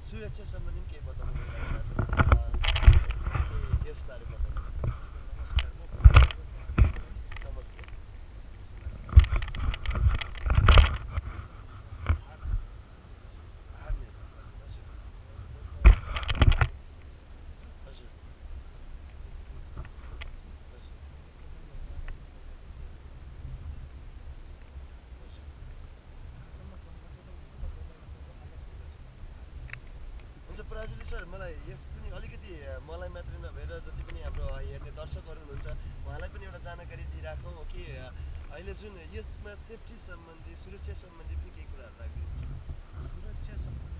सुरक्षा सम्बन्धी केही बताउनु भइरहेको छ केही यसबारे बताउनु नमस्कार म नमस्ते हार्नेस हजुर हुन्छ पराजुली सर मलाई यस पनि अलिकति मलाई मात्रै नभएर जति पनि हाम्रो हेर्ने दर्शकहरू हुनुहुन्छ उहाँलाई पनि एउटा जानकारी दिइराखौँ कि अहिले जुन यसमा सेफ्टी सम्बन्धी सुरक्षा सम्बन्धी पनि केही कुराहरू राखिदिनुहुन्छ सुरक्षा सम्बन्धी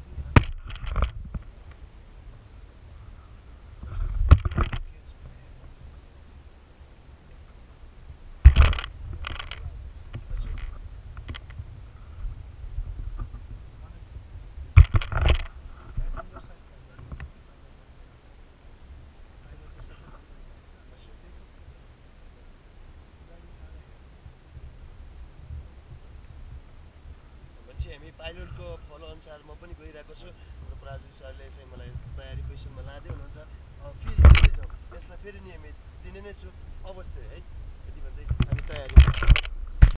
भनेपछि हामी पाइलटको फलो अनुसार म पनि गइरहेको छु हाम्रो पराजुली सरले चाहिँ मलाई तयारी पोजिसनमा लाँदै हुनुहुन्छ फेरि हेर्दै जाउँ यसलाई फेरि नियमित दिने नै छु अवश्य है यति भन्दै हामी तयारी